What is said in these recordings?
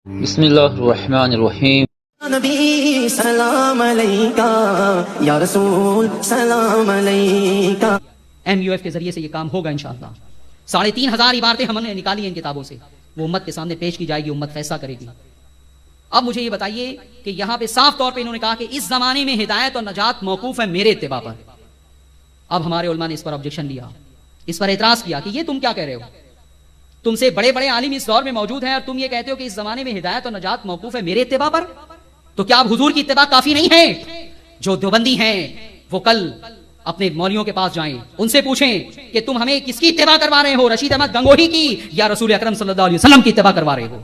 بسم اللہ الرحمن الرحیم. نبی سلام علیکہ یا رسول سلام علیکہ. ایم یو ایف کے ذریعے سے یہ کام ہوگا انشاءاللہ. 3,500 عبارتیں ہم نے نکالی ہیں ان کتابوں سے، وہ امت کے سامنے پیش کی جائے گی، امت فیصلہ کرے گی. اب مجھے یہ بتائیے کہ یہاں پہ صاف طور پہ انہوں نے کہا کہ اس زمانے میں ہدایت اور نجات موقوف ہے میرے اتباع پر. اب ہمارے علماء نے اس پر آبجیکشن لیا، اس پر اعتراض کیا کہ یہ تم کیا کہہ رہے ہو؟ تم سے بڑے بڑے عالم اس دور میں موجود ہیں اور تم یہ کہتے ہو کہ اس زمانے میں ہدایت اور نجات موقوف ہے میرے اتباع پر، تو کیا اب حضور کی اتباع کافی نہیں ہے؟ جو دیوبندی ہیں وہ کل اپنے مولویوں کے پاس جائیں، ان سے پوچھیں کہ تم ہمیں کس کی اتباع کروا رہے ہو، رشید احمد گنگوہی کی یا رسول اکرم صلی اللہ علیہ وسلم کی اتباع کروا رہے ہو؟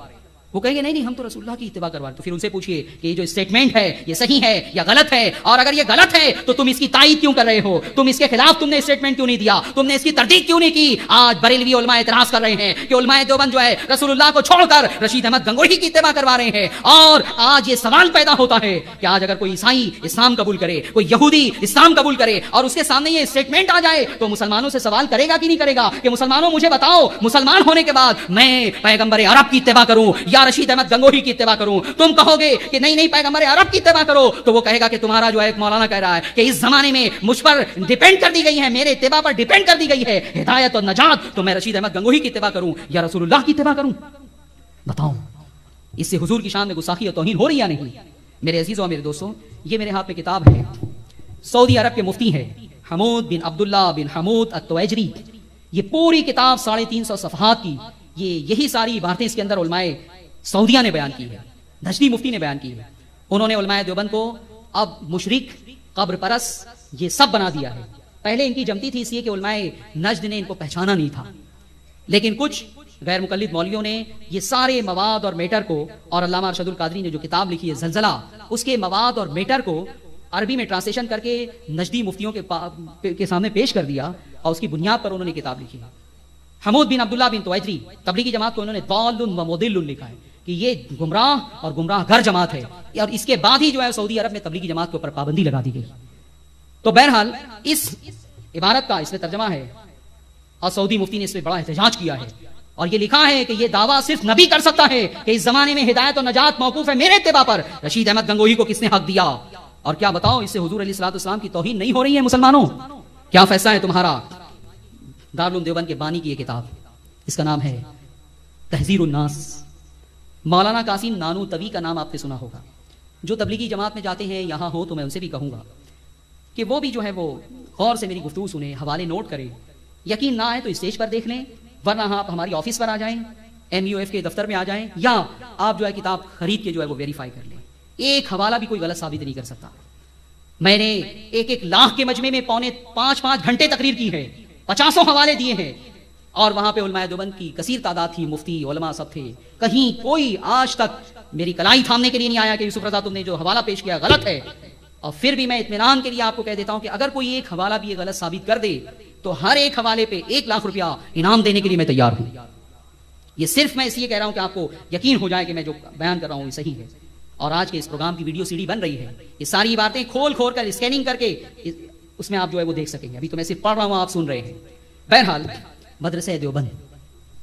وہ کہیں گے نہیں ہم تو رسول اللہ کی اتباع کروا رہے ہیں. تو پھر ان سے پوچھئے کہ یہ جو اسٹیٹمنٹ ہے یہ صحیح ہے یا غلط ہے، اور اگر یہ غلط ہے تو تم اس کی تائید کیوں کر رہے ہو؟ تم اس کے خلاف تم نے اسٹیٹمنٹ کیوں نہیں دیا؟ تم نے اس کی تردید کیوں نہیں کی؟ آج بریلوی علماء اعتراض کر رہے ہیں کہ علماء دیوبند جو ہے رسول اللہ کو چھوڑ کر رشید احمد گنگوہی کی اتباع کروا رہے ہیں. اور آج یہ سوال پیدا ہوتا ہے کہ آج اگر کوئی عیسائی اسلام قبول کرے، کوئی یہودی اسلام قبول کرے اور اس کے سامنے یہ اسٹیٹمنٹ آ جائے تو مسلمانوں سے سوال کرے گا کہ نہیں کرے گا کہ مسلمانوں مجھے بتاؤ مسلمان ہونے کے بعد میں پیغمبر عرب کی اتباع کروں یا رشید احمد گنگوہی کی اتباع کروں؟ تم کہو گے کہ نہیں نہیں پیغمبر عرب کی اتباع کرو، تو وہ کہے گا کہ تمہارا جو ہے ایک مولانا کہہ رہا ہے کہ اس زمانے میں مجھ پر ڈیپینڈ کر دی گئی ہے، میرے اتباع پر ڈیپینڈ کر دی گئی ہے ہدایت اور نجات، تو میں رشید احمد گنگوہی کی اتباع کروں یا رسول اللہ کی اتباع کروں؟ بتاؤ اس سے حضور کی شان میں گستاخی اور توہین ہو رہی یا نہیں؟ میرے عزیزوں اور میرے دوستوں، یہ میرے ہاتھ میں کتاب ہے، سعودی عرب کے مفتی ہے حمود بن عبداللہ بن حمود التویجری. یہ پوری کتاب 350 صفحات کی، یہی ساری باتیں اس کے اندر علماء سعودیہ نے بیان کی ہے، نجدی مفتی نے بیان کی ہے. انہوں نے علماء دیوبند کو اب مشرک، قبر پرست، یہ سب بنا دیا ہے. پہلے ان کی جمتی تھی اس لیے کہ علماء نجد نے ان کو پہچانا نہیں تھا، لیکن کچھ غیر مقلد مولویوں نے یہ سارے مواد اور میٹر کو، اور علامہ ارشد القادری نے جو کتاب لکھی ہے زلزلہ، اس کے مواد اور میٹر کو عربی میں ٹرانسلیشن کر کے نجدی مفتیوں کے سامنے پیش کر دیا، اور اس کی بنیاد پر انہوں نے کتاب لکھی ہے. حمود بن عبداللہ بن تویجری تبلیغی جماعت کو انہوں نے ضال و مضل لکھا ہے کہ یہ گمراہ اور گمراہ گر جماعت ہے، اور اس کے بعد ہی جو ہے سعودی عرب میں تبلیغی جماعت کے اوپر پابندی لگا دی گئی. تو بہرحال اس عبارت کا اس میں ترجمہ ہے، اور سعودی مفتی نے اس پہ بڑا احتجاج کیا ہے، اور یہ لکھا ہے کہ یہ دعویٰ صرف نبی کر سکتا ہے کہ اس زمانے میں ہدایت اور نجات موقوف ہے میرے اتباع پر. رشید احمد گنگوہی کو کس نے حق دیا؟ اور کیا بتاؤ اس سے حضور علیہ الصلوۃ والسلام کی توہین نہیں ہو رہی ہے؟ مسلمانوں کیا فیصلہ ہے تمہارا؟ دارالعلوم دیوبند کے بانی کی یہ کتاب، اس کا نام ہے تحذیر الناس. مولانا قاسم نانوتوی کا نام آپ نے سنا ہوگا. جو تبلیغی جماعت میں جاتے ہیں یہاں ہو تو میں ان سے بھی کہوں گا کہ وہ بھی جو ہے وہ غور سے میری گفتگو سنیں، حوالے نوٹ کریں. یقین نہ آئے تو اسٹیج پر دیکھ لیں، ورنہ آپ ہماری آفس پر آ جائیں، ایم یو ایف کے دفتر میں آ جائیں، یا آپ جو ہے کتاب خرید کے جو ہے وہ ویریفائی کر لیں. ایک حوالہ بھی کوئی غلط ثابت نہیں کر سکتا. میں نے 1 لاکھ کے مجمع میں 5.5 گھنٹے تقریر کی ہے، 50 حوالے دیے ہیں، اور وہاں پہ علماء دیوبند کی کثیر تعداد تھی، مفتی علماء سب تھے. کہیں کوئی آج تک میری کلائی تھامنے کے لیے نہیں آیا کہ یوسف رضا تم نے جو حوالہ پیش کیا غلط ہے. اور پھر بھی میں اطمینان کے لیے آپ کو کہہ دیتا ہوں کہ اگر کوئی ایک حوالہ بھی یہ غلط ثابت کر دے تو ہر ایک حوالے پہ 1 لاکھ روپیہ انعام دینے کے لیے میں تیار ہوں. یہ صرف میں اس لیے کہہ رہا ہوں کہ آپ کو یقین ہو جائے کہ میں جو بیان کر رہا ہوں یہ صحیح ہے. اور آج کے اس پروگرام کی ویڈیو CD بن رہی ہے، یہ ساری باتیں کھول کر اسکیننگ کر کے اس میں آپ جو ہے وہ دیکھ سکیں گے. ابھی تو میں صرف پڑھ رہا ہوں، آپ سن رہے ہیں. بہرحال مدرسہ دیوبند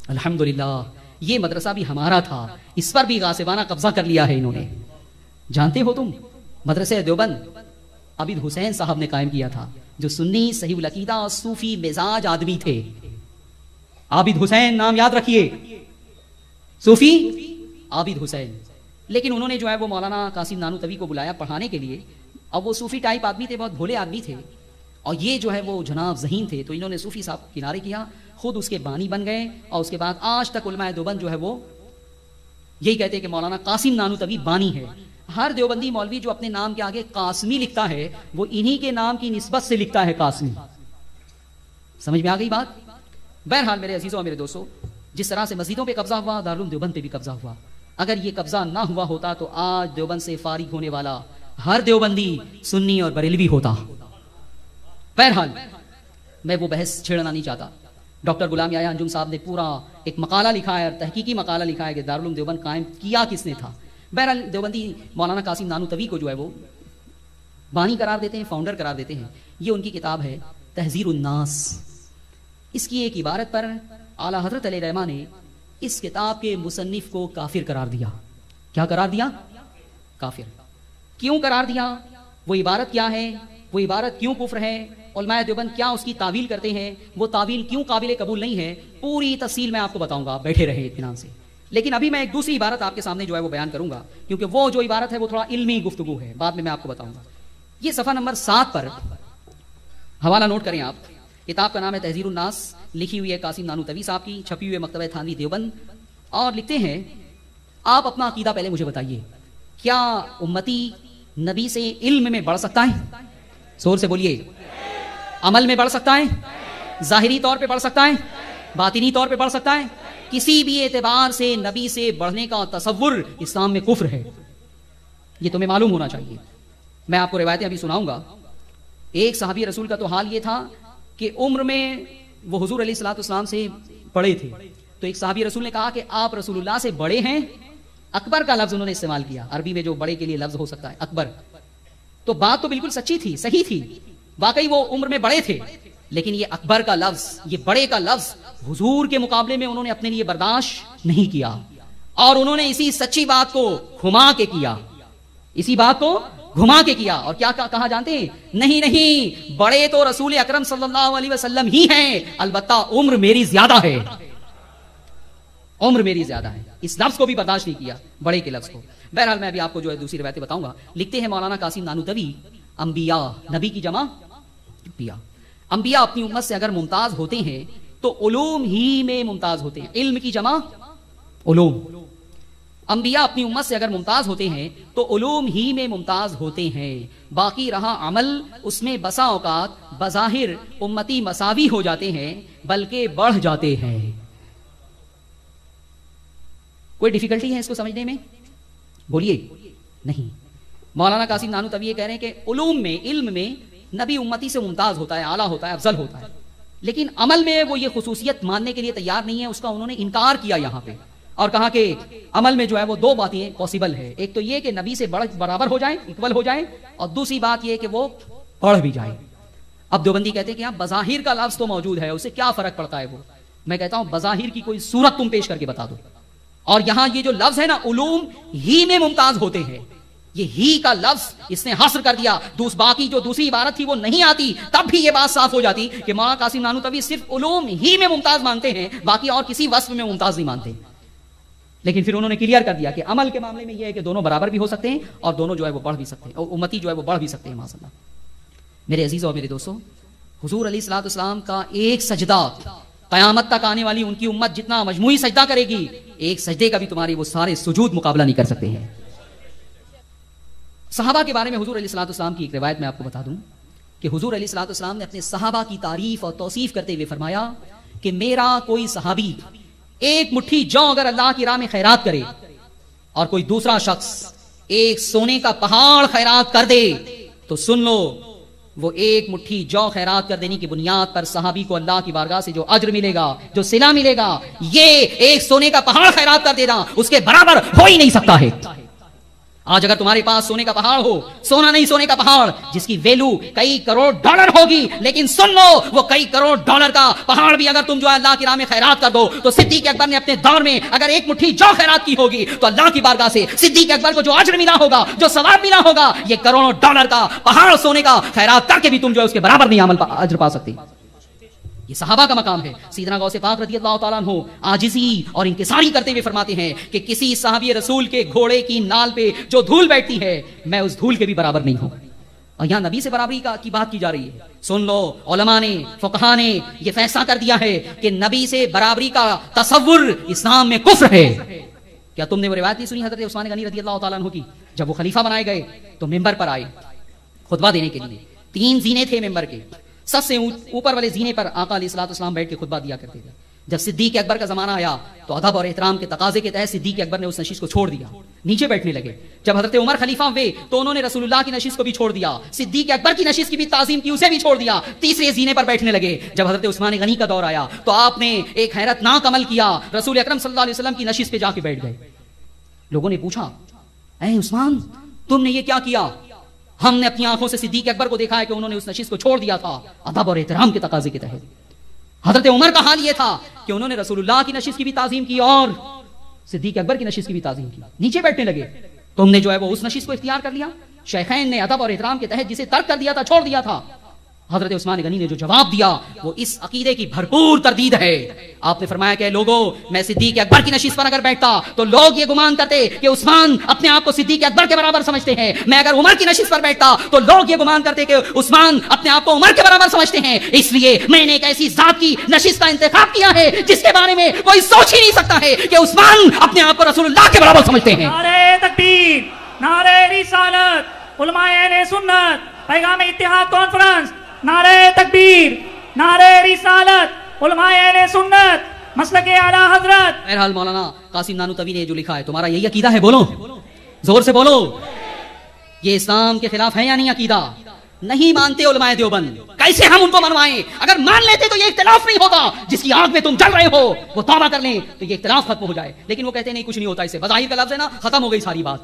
الحمدللہ یہ مدرسہ بھی ہمارا تھا، اس پر بھی غاصبانہ قبضہ کر لیا ہے انہوں نے. جانتے ہو تم مدرسہ دیوبند عابد حسین صاحب نے قائم کیا تھا، جو سنی صحیح العقیدہ اور صوفی مزاج آدمی تھے. عابد حسین نام یاد رکھیے، صوفی عابد حسین. لیکن انہوں نے جو ہے وہ مولانا قاسم نانوتوی کو بلایا پڑھانے کے لیے. اب وہ صوفی ٹائپ آدمی تھے، بہت بھولے آدمی تھے، اور یہ جو ہے وہ جناب ذہین تھے. تو انہوں نے صوفی صاحب کنارے کیا، خود اس کے بانی بن گئے، اور اس کے بعد آج تک علماء دیوبند جو ہے وہ یہی کہتے ہیں کہ مولانا قاسم نانوتوی بانی ہے. ہر دیوبندی مولوی جو اپنے نام کے آگے قاسمی لکھتا ہے وہ انہی کے نام کی نسبت سے لکھتا ہے قاسمی. سمجھ میں آ گئی بات؟ بہرحال میرے عزیزوں اور میرے دوستوں، جس طرح سے مسجدوں پہ قبضہ ہوا، دارالعلوم دیوبند پہ بھی قبضہ ہوا. اگر یہ قبضہ نہ ہوا ہوتا تو آج دیوبند سے فارغ ہونے والا ہر دیوبندی سنی اور بریلوی ہوتا. بہرحال میں وہ بحث چھیڑنا نہیں چاہتا. ڈاکٹر غلام یحییٰ انجم صاحب نے پورا ایک مقالہ لکھا ہے، اور تحقیقی مقالہ لکھا ہے کہ دارالعلوم دیوبند قائم کیا کس نے تھا. بہرحال دیوبندی مولانا قاسم نانوتوی کو جو ہے وہ بانی قرار دیتے ہیں، فاؤنڈر قرار دیتے ہیں. یہ ان کی کتاب ہے تحذیر الناس. اس کی ایک عبارت پر اعلیٰ حضرت علیہ رحمہ نے اس کتاب کے مصنف کو کافر قرار دیا. کیا قرار دیا؟ کافر. کیوں قرار دیا؟ وہ عبارت کیا ہے؟ وہ عبارت کیوں کفر ہے؟ علماء دیوبند کیا اس کی تعویل کرتے ہیں؟ وہ تعویل کیوں قابل قبول نہیں ہے؟ پوری تفصیل میں آپ کو بتاؤں گا، بیٹھے رہے اطمینان سے. لیکن ابھی میں ایک دوسری عبارت آپ کے سامنے جو ہے وہ بیان کروں گا، کیونکہ وہ جو عبارت ہے وہ تھوڑا علمی گفتگو ہے، بعد میں آپ کو بتاؤں گا. یہ صفحہ نمبر 7 پر حوالہ نوٹ کریں آپ. کتاب کا نام ہے تحذیر الناس، لکھی ہوئی ہے قاسم نانوتوی صاحب کی، چھپی ہوئی ہے مکتبہ تھانوی دیوبند. اور لکھتے ہیں آپ اپنا عقیدہ پہلے مجھے بتائیے، کیا امتی نبی سے علم میں بڑھ سکتا ہے؟ زور سے بولیے. عمل میں بڑھ سکتا ہے؟ ظاہری طور پہ بڑھ سکتا ہے؟ باطنی طور پہ بڑھ سکتا ہے؟ کسی بھی اعتبار سے نبی سے بڑھنے کا تصور اسلام میں کفر ہے، یہ تمہیں معلوم ہونا چاہیے. میں آپ کو روایتیں ابھی سناؤں گا. ایک صحابی رسول کا تو حال یہ تھا کہ عمر میں وہ حضور علیہ الصلوۃ والسلام سے بڑے تھے. تو ایک صحابی رسول نے کہا کہ آپ رسول اللہ سے بڑے ہیں. اکبر کا لفظ انہوں نے استعمال کیا، عربی میں جو بڑے کے لیے لفظ ہو سکتا ہے اکبر. تو بات تو بالکل سچی تھی، صحیح تھی، واقعی وہ عمر میں بڑے تھے. لیکن یہ اکبر کا لفظ، یہ بڑے کا لفظ حضور کے مقابلے میں انہوں نے اپنے لیے برداشت نہیں کیا، اور انہوں نے اسی سچی بات کو گھما کے کیا، اسی بات کو گھما کے کیا. اور کیا کہا جانتے ہیں؟ نہیں، بڑے تو رسول اکرم صلی اللہ علیہ وسلم ہی ہیں، البتہ عمر میری زیادہ ہے، عمر میری زیادہ ہے. اس لفظ کو بھی برداشت نہیں کیا، بڑے کے لفظ کو. بہرحال میں ابھی آپ کو جو ہے دوسری روایتیں بتاؤں گا. لکھتے ہیں مولانا قاسم نانوتوی، انبیاء، نبی کی جمع انبیاء. انبیاء اپنی امت سے اگر ممتاز ہوتے ہیں تو علوم ہی میں ممتاز ہوتے ہیں. علم کی جمع علوم. انبیاء اپنی امت سے اگر ممتاز ہوتے ہیں تو علوم ہی میں ممتاز ہوتے ہیں. باقی رہا عمل، اس میں بسا اوقات بظاہر امتی مساوی ہو جاتے ہیں، بلکہ بڑھ جاتے ہیں. کوئی ڈیفیکلٹی ہے اس کو سمجھنے میں؟ بولیے. نہیں. مولانا قاسم نانوتوی یہ کہہ رہے ہیں کہ علوم میں، علم میں نبی امتی سے ممتاز ہوتا ہے، اعلیٰ ہوتا ہے، افضل ہوتا ہے. لیکن عمل میں وہ یہ خصوصیت ماننے کے لیے تیار نہیں ہے، اس کا انہوں نے انکار کیا یہاں پہ، اور کہا کہ عمل میں جو ہے وہ دو باتیں پاسبل ہے. ایک تو یہ کہ نبی سے برابر ہو جائیں، اکول ہو جائیں، اور دوسری بات یہ کہ وہ پڑھ بھی جائیں. اب دیوبندی کہتے ہیں کہ بظاہر کا لفظ تو موجود ہے، اسے کیا فرق پڑتا ہے وہ. میں کہتا ہوں بظاہر کی کوئی صورت تم پیش کر کے بتا دو. اور یہاں یہ جو لفظ ہے نا، علوم ہی میں ممتاز ہوتے ہیں، یہ ہی کا لفظ اس نے حصر کر دیا. باقی جو دوسری عبارت تھی وہ نہیں آتی، تب بھی یہ بات صاف ہو جاتی کہ مولانا قاسم نانوتوی صرف علوم ہی میں ممتاز مانتے ہیں، باقی اور کسی وصف میں ممتاز نہیں مانتے. لیکن پھر انہوں نے کلیئر کر دیا کہ عمل کے معاملے میں یہ ہے کہ دونوں برابر بھی ہو سکتے ہیں، اور دونوں جو ہے وہ بڑھ بھی سکتے ہیں، اور امتی جو ہے وہ بڑھ بھی سکتے ہیں. ماشاء اللہ. میرے عزیزوں اور میرے دوستوں، حضور علیہ الصلوۃ والسلام کا ایک سجدہ قیامت تک آنے والی ان کی امت جتنا مجموعی سجدہ کرے گی، ایک سجدے کا بھی تمہارے وہ سارے سجود مقابلہ نہیں کر سکتے ہیں. صحابہ کے بارے میں حضور علیہ الصلوۃ والسلام کی ایک روایت میں آپ کو بتا دوں کہ حضور علیہ الصلوۃ والسلام نے اپنے صحابہ کی تعریف اور توصیف کرتے ہوئے فرمایا کہ میرا کوئی صحابی ایک مٹھی جو اگر اللہ کی راہ میں خیرات کرے، اور کوئی دوسرا شخص ایک سونے کا پہاڑ خیرات کر دے، تو سن لو وہ ایک مٹھی جو خیرات کر دینے کی بنیاد پر صحابی کو اللہ کی بارگاہ سے جو اجر ملے گا، جو صلہ ملے گا، یہ ایک سونے کا پہاڑ خیرات کر دینا اس کے برابر ہو ہی نہیں سکتا ہے. آج اگر تمہارے پاس سونے کا پہاڑ ہو، سونا نہیں سونے کا پہاڑ جس کی ویلو کئی کروڑ ڈالر ہوگی، لیکن سن لو وہ کئی کروڑ ڈالر کا پہاڑ بھی اگر تم جو ہے اللہ کی راہ میں خیرات کر دو، تو صدیق اکبر نے اپنے دور میں اگر ایک مٹھی جو خیرات کی ہوگی تو اللہ کی بارگاہ سے صدیق اکبر کو جو اجر ملا ہوگا، جو ثواب ملا ہوگا، یہ کروڑوں ڈالر کا پہاڑ سونے کا خیرات کر کے بھی تم جو ہے اس کے برابر نہیں اجر پا سکتے. یہ صحابہ کا مقام ہے. سیدنا غوث پاک رضی اللہ تعالیٰ عنہ عاجزی اور انکساری کرتے ہوئے فرماتے ہیں کہ کسی صحابی رسول کے گھوڑے کی نال پہ جو دھول بیٹھتی ہے، میں اس دھول کے بھی برابر نہیں ہوں. اور یہاں نبی سے برابری کی بات کی جا رہی ہے. سن لو، علماء نے، فقہاء نے یہ فیصلہ کر دیا ہے کہ نبی سے برابری کا تصور اسلام میں کفر ہے. کیا تم نے وہ روایت نہیں سنی حضرت عثمان غنی رضی اللہ تعالیٰ عنہ کی؟ جب وہ خلیفہ بنائے گئے تو ممبر پر آئے خطبہ دینے کے لیے. 3 زینے تھے ممبر کے، سب سے اوپر والے زینے پر آقا علیہ الصلوۃ والسلام بیٹھ کے خطبہ دیا کرتے تھے. جب صدیق اکبر کا زمانہ آیا تو ادب اور احترام کے تقاضے کے تحت صدیق اکبر نے اس نشست کو چھوڑ دیا، نیچے بیٹھنے لگے. جب حضرت عمر خلیفہ ہوئے تو انہوں نے رسول اللہ کی نشست کو بھی چھوڑ دیا، صدیق اکبر کی نشست کی بھی تعظیم کی، اسے بھی چھوڑ دیا، تیسرے زینے پر بیٹھنے لگے. جب حضرت عثمان غنی کا دور آیا تو آپ نے ایک حیرت ناک عمل کیا، رسول اکرم صلی اللہ علیہ وسلم کی نشست پہ جا کے بیٹھ گئے. لوگوں نے پوچھا، اے عثمان تم نے یہ کیا کیا؟ ہم نے اپنی آنکھوں سے صدیق اکبر کو دیکھا ہے کہ انہوں نے اس نشست کو چھوڑ دیا تھا ادب اور احترام کے تقاضے کے تحت. حضرت عمر کا حال یہ تھا کہ انہوں نے رسول اللہ کی نشست کی بھی تعظیم کی اور صدیق اکبر کی نشست کی بھی تعظیم کی, نیچے بیٹھنے لگے. تم نے جو ہے وہ اس نشست کو اختیار کر لیا. شیخین نے ادب اور احترام کے تحت جسے ترک کر دیا تھا, چھوڑ دیا تھا. حضرت عثمان غنی نے جو جواب دیا وہ اس عقیدے کی بھرپور تردید ہے. آپ نے فرمایا کہ لوگوں, میں صدیق اکبر کی نشست پر اگر بیٹھتا تو لوگ یہ گمان کرتے کہ عثمان اپنے آپ کو صدیق اکبر کے برابر سمجھتے ہیں. میں اگر عمر کی نشست پر بیٹھتا تو لوگ یہ گمان کرتے کہ عثمان اپنے آپ کو عمر کے برابر سمجھتے ہیں. اس لیے میں نے ایک ایسی ذات کی نشست کا انتخاب کیا ہے جس کے بارے میں کوئی سوچ ہی نہیں سکتا ہے کہ عثمان اپنے آپ کو رسول اللہ کے برابر سمجھتے ہیں. نعرہ تکبیر, نعرہ رسالت, علماء اہل سنت, پیغام اتحاد کانفرنس. نعرہ تکبیر, نعرہ رسالت, علماء اہل سنت, مسلک اعلی حضرت. بہرحال مولانا قاسم نانوتوی نے جو لکھا ہے, تمہارا یہی عقیدہ ہے؟ بولو, زور سے بولو. یہ اسلام کے خلاف ہے یا نہیں عقیدہ؟ نہیں مانتے علماء دیوبند, کیسے ہم ان کو منوائیں؟ اگر مان لیتے تو یہ اختلاف نہیں ہوتا. جس کی آگ میں تم جل رہے ہو وہ توبہ کر لیں تو یہ اختلاف ختم ہو جائے. لیکن وہ کہتے نہیں, کچھ نہیں ہوتا, اس سے بظاہر کا لفظ ہے نا, ختم ہو گئی ساری بات.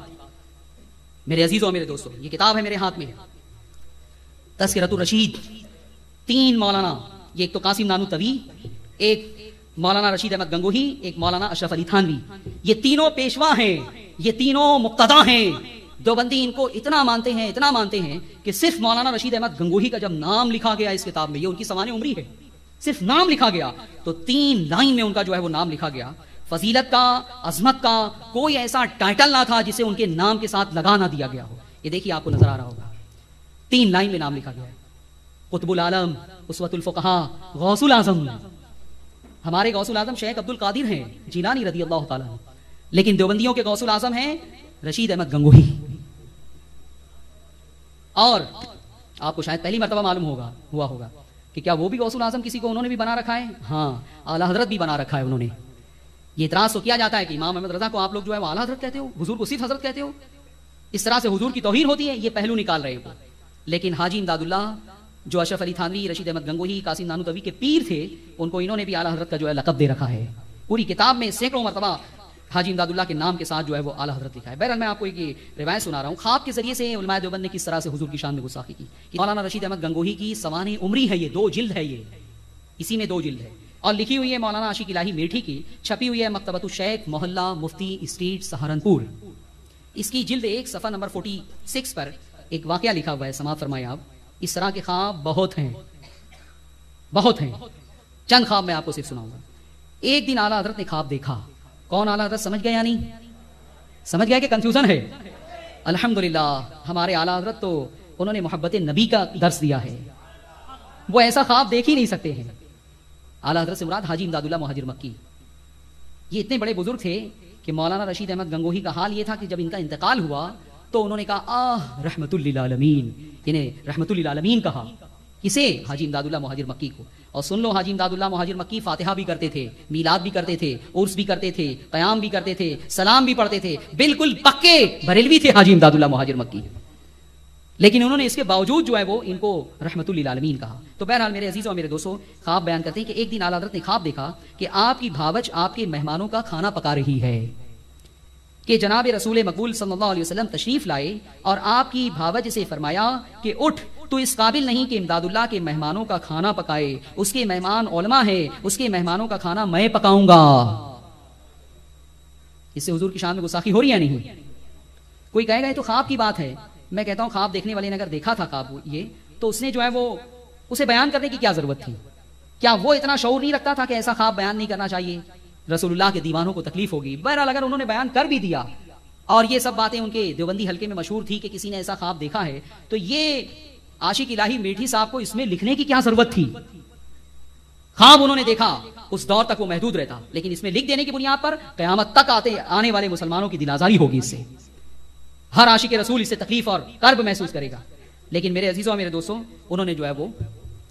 میرے عزیزوں, میرے دوستوں, یہ کتاب ہے میرے ہاتھ میں, تذکرۃ الرشید. 3 مولانا, یہ ایک تو قاسم نانوتوی, ایک مولانا رشید احمد گنگوہی, ایک مولانا اشرف علی تھانوی. یہ تینوں پیشوا ہیں, یہ تینوں مقتدا ہیں. دیوبندی ان کو اتنا مانتے ہیں کہ صرف مولانا رشید احمد گنگوہی کا جب نام لکھا گیا اس کتاب میں, یہ ان کی سوانح عمری ہے, صرف نام لکھا گیا تو 3 لائن میں ان کا جو ہے وہ نام لکھا گیا. فضیلت کا, عظمت کا کوئی ایسا ٹائٹل نہ تھا جسے ان کے نام کے ساتھ لگا نہ دیا گیا ہو. یہ دیکھیے آپ کو نظر آ رہا ہوگا, 3 لائن میں نام لکھا گیا ہے. قطب العالم, اسوۃ الفقہاء, غوث الاعظم. ہمارے غوث الاعظم شیخ عبد القادر ہیں جیلانی رضی اللہ تعالیٰ عنہ, لیکن دیوبندیوں کے غوث الاعظم ہیں رشید احمد گنگوہی. اور آپ کو شاید پہلی مرتبہ معلوم ہوا ہوگا کہ کیا وہ بھی غوث الاعظم کسی کو انہوں نے بھی بنا رکھا ہے؟ ہاں, اعلیٰ حضرت بھی بنا رکھا ہے انہوں نے. یہ اعتراض تو کیا جاتا ہے کہ امام احمد رضا کو آپ لوگ جو ہے وہ اعلیٰ حضرت کہتے ہو, حضور کو صرف حضرت کہتے ہو, اس طرح سے حضور کی توہین ہوتی ہے. یہ پہلو نکال رہے ہو. لیکن حاجی امداد اللہ جو اشرف علی تھانوی, رشید احمد گنگوہی, قاسم نانوتوی کے پیر تھے, ان کو انہوں نے بھی اعلیٰ حضرت کا جو ہے لقب دے رکھا ہے. پوری کتاب میں سینکڑوں مرتبہ حاجی امداد اللہ کے نام کے ساتھ جو ہے وہ اعلیٰ حضرت لکھا ہے. بہرحال میں آپ کو ایک روایت سنا رہا ہوں. خواب کے ذریعے سے علماء دیوبند نے کس طرح سے حضور کی شان میں گستاخی کی. مولانا رشید احمد گنگوہی کی سوانح عمری ہے, یہ 2 جلد ہے, یہ اسی میں 2 جلد ہے, اور لکھی ہوئی ہے مولانا عاشق الہی میٹھی کی, چھپی ہوئی ہے مکتبۃ الشیخ, محلہ مفتی اسٹریٹ, سہارنپور. اس کی جلد 1 صفحہ نمبر 46 پر ایک واقعہ لکھا ہوا ہے, سماعت فرمائیں آپ. اس طرح کے خواب بہت ہیں. چند خواب میں آپ کو صرف سناؤں گا. ایک دن اعلیٰ حضرت نے خواب دیکھا. کون اعلیٰ حضرت سمجھ گیا یا نہیں سمجھ گیا کہ کنفیوژن ہے؟ الحمدللہ ہمارے اعلیٰ حضرت تو انہوں نے محبت نبی کا درس دیا ہے, وہ ایسا خواب دیکھ ہی نہیں سکتے ہیں. اعلیٰ حضرت سے مراد حاجی امداد اللہ مہاجر مکی. یہ اتنے بڑے بزرگ تھے کہ مولانا رشید احمد گنگوہی کا حال یہ تھا کہ جب ان کا انتقال ہوا تو انہوں نے کہا رحمت للعالمین, یعنی رحمت للعالمین کہا. کسے؟ حاجی امداد اللہ مہاجر مکی کو. اور سن لو, حاجی امداد اللہ مہاجر مکی فاتحہ بھی کرتے تھے, میلاد بھی کرتے تھے, عرس بھی کرتے تھے, قیام بھی کرتے تھے, سلام بھی پڑھتے تھے, بالکل پکے بریلوی تھے حاجی امداد اللہ مہاجر مکی. لیکن انہوں نے اس کے باوجود جو ہے وہ ان کو رحمت للعالمین کہا. تو بہرحال میرے عزیزوں اور میرے دوستوں, خواب بیان کرتے ہیں کہ ایک دن اعلیٰ حضرت نے خواب دیکھا کہ آپ کی بھاوچ آپ کے مہمانوں کا کھانا پکا رہی ہے, کہ جناب رسول مقبول صلی اللہ علیہ وسلم تشریف لائے اور آپ کی بھاوج سے فرمایا کہ اٹھ, تو اس قابل نہیں کہ امداد اللہ کے مہمانوں کا کھانا پکائے, اس کے مہمان علماء ہے, اس کے مہمانوں کا کھانا میں پکاؤں گا. اس سے حضور کی شان میں گستاخی ہو رہی ہے نہیں؟ کوئی کہے گا یہ تو خواب کی بات ہے. میں کہتا ہوں خواب دیکھنے والے نے اگر دیکھا تھا خواب یہ, تو اس نے جو ہے وہ اسے بیان کرنے کی کیا ضرورت تھی؟ کیا وہ اتنا شعور نہیں رکھتا تھا کہ ایسا خواب بیان نہیں کرنا چاہیے, رسول اللہ کے دیوانوں کو تکلیف ہوگی؟ بہرحال اگر انہوں نے بیان کر بھی دیا اور یہ سب باتیں ان کے دیوبندی حلقے میں مشہور تھی کہ کسی نے ایسا خواب دیکھا ہے, تو یہ عاشق الہی میٹھی صاحب کو اس میں لکھنے کی کیا ضرورت تھی؟ خواب انہوں نے دیکھا, اس دور تک وہ محدود رہتا, لیکن اس میں لکھ دینے کی بنیاد پر قیامت تک آنے والے مسلمانوں کی دل آزاری ہوگی. اس سے ہر عاشق رسول اس سے تکلیف اور کرب محسوس کرے گا. لیکن میرے عزیزوں اور میرے دوستوں, انہوں نے جو ہے وہ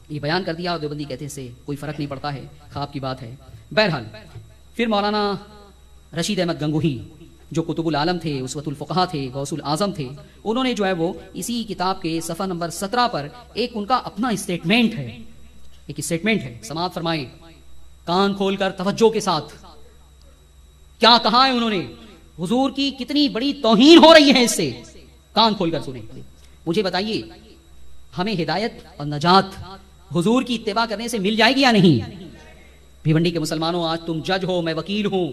یہ بیان کر دیا, اور دیوبندی کہتے ہیں سے کوئی فرق نہیں پڑتا ہے, خواب کی بات ہے. بہرحال پھر مولانا رشید احمد گنگوہی جو قطب العالم تھے, اسوۃ الفقہاء تھے, غوث الاعظم تھے, انہوں نے جو ہے وہ اسی کتاب کے صفحہ نمبر 17 پر ایک ان کا اپنا اسٹیٹمنٹ ہے, ایک اسٹیٹمنٹ ہے, سماعت فرمائیں کان کھول کر توجہ کے ساتھ. کیا کہا ہے انہوں نے؟ حضور کی کتنی بڑی توہین ہو رہی ہے اس سے, کان کھول کر سنیں. مجھے بتائیے ہمیں ہدایت اور نجات حضور کی اتباع کرنے سے مل جائے گی یا نہیں؟ بھیونڈی کے مسلمانوں, آج تم جج ہو, میں وکیل ہوں,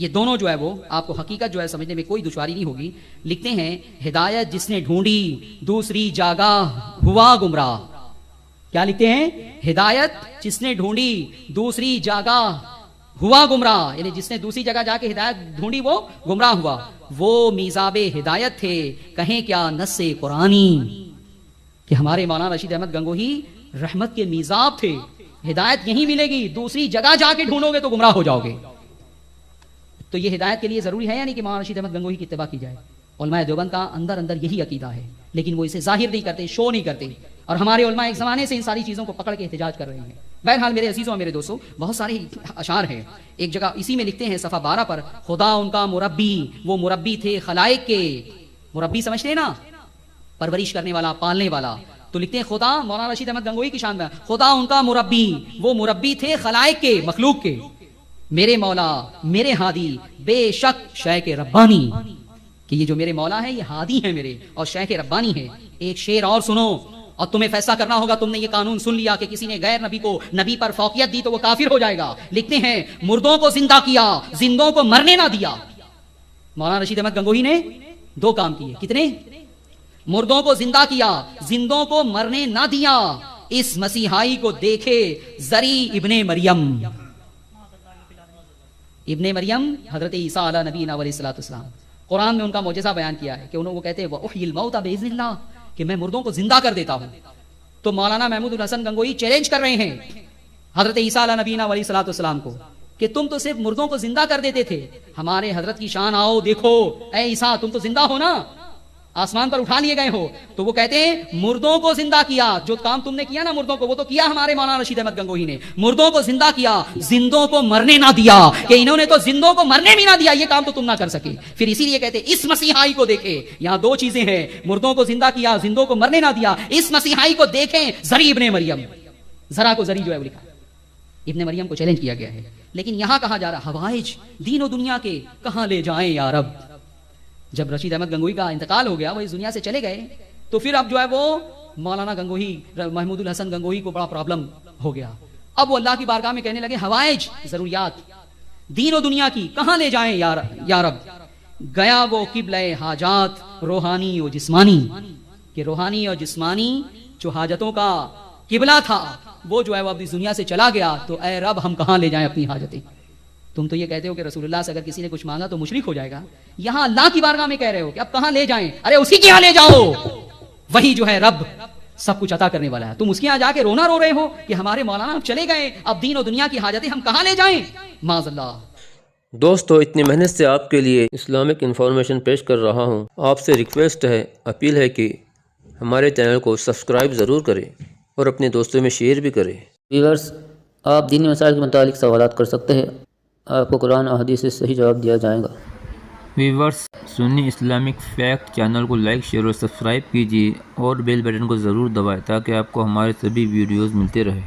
یہ دونوں جو ہے وہ آپ کو حقیقت جو ہے سمجھنے میں کوئی دشواری نہیں ہوگی. لکھتے ہیں ہدایت جس نے ڈھونڈی دوسری جگہ ہوا گمراہ. کیا لکھتے ہیں؟ ہدایت جس نے ڈھونڈی دوسری جگہ ہوا گمراہ، یعنی جس نے دوسری جگہ جا کے ہدایت ڈھونڈی وہ گمراہ ہوا. وہ میزاب ہدایت تھے کہیں کیا نص قرآنی، کہ ہمارے مولانا رشید احمد گنگوہی رحمت کے میزاب تھے. ہدایت یہیں ملے گی، دوسری جگہ جا کے ڈھونڈو گے تو گمراہ ہو جاؤ گے. تو یہ ہدایت کے لیے ضروری ہے یعنی کہ مولانا رشید احمد گنگوہی کی اتباع کی جائے. علماء دیوبند کا اندر اندر یہی عقیدہ ہے، لیکن وہ اسے ظاہر نہیں کرتے، شو نہیں کرتے. اور ہمارے علماء ایک زمانے سے ان ساری چیزوں کو پکڑ کے احتجاج کر رہے ہیں. بہرحال میرے عزیزوں اور میرے دوستوں، بہت سارے اشعار ہیں. ایک جگہ اسی میں لکھتے ہیں صفحہ 12 پر، خدا ان کا مربی، وہ مربی تھے خلائق کے. مربی سمجھتے ہیں نا، پرورش کرنے والا، پالنے والا. تو لکھتے ہیں خدا، مولانا رشید احمد گنگوہی کی شان میں، خدا ان کا مربی، وہ مربی تھے خلائق کے، مخلوق کے. میرے مولا میرے ہادی بے شک شیخ ربانی، کہ یہ جو میرے مولا ہے یہ ہادی ہیں میرے اور شیخ ربانی ہے. ایک شعر اور سنو اور تمہیں فیصلہ کرنا ہوگا. تم نے یہ قانون سن لیا کہ کسی نے غیر نبی کو نبی پر فوقیت دی تو وہ کافر ہو جائے گا. لکھتے ہیں مردوں کو زندہ کیا، زندوں کو مرنے نہ دیا. مولانا رشید احمد گنگوہی نے 2 کام کیے. کتنے؟ مردوں کو زندہ کیا، زندوں کو مرنے نہ دیا. اس مسیحائی کو دیکھے زری ابن مریم. ابن مریم حضرت عیسیٰ علیہ نبینا علیہ الصلوۃ والسلام. قرآن میں ان کا معجزہ بیان کیا ہے کہ انہوں کو کہتے ہیں وَأُحْيِي الْمَوْتَ بِإِذْنِ اللَّهِ، کہ میں مردوں کو زندہ کر دیتا ہوں. تو مولانا محمود الحسن گنگوہی چیلنج کر رہے ہیں حضرت عیسیٰ علیہ نبینا علیہ الصلوۃ والسلام کو کہ تم تو صرف مردوں کو زندہ کر دیتے تھے، ہمارے حضرت کی شان آؤ دیکھو. اے عیسیٰ تم تو زندہ ہو نا، آسمان پر اٹھا لیے گئے ہو. تو وہ کہتے ہیں مردوں کو زندہ کیا. جو کام تم نے کیا نا مردوں کو، وہ تو کیا ہمارے مولانا رشید احمد گنگوہی نے. مردوں کو زندہ کیا، زندوں کو مرنے نہ دیا. کہ انہوں نے تو زندوں کو مرنے بھی نہ دیا، یہ کام تو تم نہ کر سکے. پھر اسی لیے کہتے ہیں اس مسیحائی کو دیکھے. یہاں 2 چیزیں ہیں، مردوں کو زندہ کیا، زندوں کو مرنے نہ دیا. اس مسیحائی کو دیکھیں زری ابن مریم. ذرا کو زری جو ہے وہ لکھا ابن مریم کو چیلنج کیا گیا ہے. لیکن یہاں کہا جا رہا ہوائج دین و دنیا کے کہاں لے جائیں یا رب. جب رشید احمد گنگوہی کا انتقال ہو گیا، وہ اس دنیا سے چلے گئے، تو پھر اب جو ہے وہ مولانا گنگوہی محمود الحسن گنگوہی کو بڑا پرابلم ہو گیا. اب وہ اللہ کی بارگاہ میں کہنے لگے ہوائج، ضروریات دین و دنیا کی کہاں لے جائیں یا رب. گیا وہ قبلہ حاجات روحانی و جسمانی، کہ روحانی اور جسمانی جو حاجتوں کا قبلہ تھا وہ جو ہے وہ اب اس دنیا سے چلا گیا. تو اے رب ہم کہاں لے جائیں اپنی حاجتیں. تم تو یہ کہتے ہو کہ رسول اللہ سے اگر کسی نے کچھ مانگا تو مشرک ہو جائے گا. یہاں اللہ کی بارگاہ میں کہہ رہے ہو کہ اب کہاں لے جائیں. ارے اسی کے یہاں لے جاؤ، وہی جو ہے رب سب کچھ عطا کرنے والا ہے. تم اس کے یہاں جا کے رونا رو رہے ہو کہ ہمارے مولانا اب چلے گئے، اب دین و دنیا کی حاجتیں ہم کہاں لے جائیں. معاذ اللہ. دوستو، اتنی محنت سے آپ کے لیے اسلامک انفارمیشن پیش کر رہا ہوں. آپ سے ریکویسٹ ہے، اپیل ہے کہ ہمارے چینل کو سبسکرائب ضرور کریں اور اپنے دوستوں میں شیئر بھی کریں. ویورز، آپ دینی مسائل کے متعلق سوالات کر سکتے ہیں، آپ کو قرآن اور حدیث سے صحیح جواب دیا جائے گا. ویورز، سنی اسلامک فیکٹ چینل کو لائک، شیئر اور سبسکرائب کیجیے اور بیل بٹن کو ضرور دبائیں تاکہ آپ کو ہمارے سبھی ویڈیوز ملتے رہے.